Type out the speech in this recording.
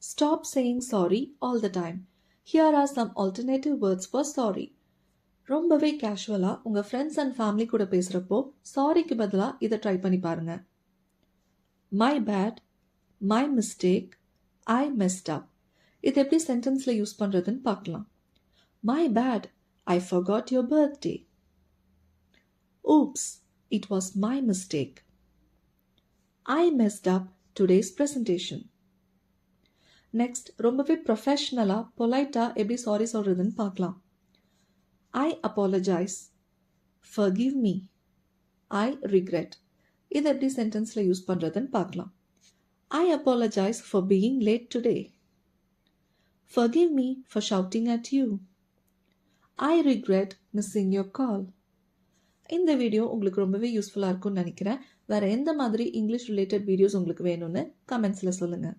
Stop saying sorry all the time. Here are some alternative words for sorry. ரொம்பவே கேஷுவலாக உங்கள் friends and family கூட பேசுகிறப்போ சாரிக்கு பதிலாக இதை ட்ரை பண்ணி பாருங்க. My bad, my mistake, I messed up. இது எப்படி சென்டென்ஸில் யூஸ் பண்ணுறதுன்னு பார்க்கலாம். My bad, I forgot your birthday. Oops, it was my mistake. I messed up today's presentation. Next, ரொம்பவே ப்ரொஃபஷ்னலாக பொலைட்டாக எப்படி சாரி சொல்கிறதுன்னு பார்க்கலாம். I apologize. Forgive me. I regret. இது எப்படி சென்டென்ஸில் யூஸ் பண்ணுறதுன்னு பார்க்கலாம். I apologize for being late today. Forgive me for shouting at you. I regret missing your call. இந்த வீடியோ உங்களுக்கு ரொம்பவே யூஸ்ஃபுல்லாக இருக்கும்னு நினைக்கிறேன். வேறு எந்த மாதிரி இங்கிலீஷ் ரிலேட்டட் வீடியோஸ் உங்களுக்கு வேணும்னு கமெண்ட்ஸில் சொல்லுங்கள்.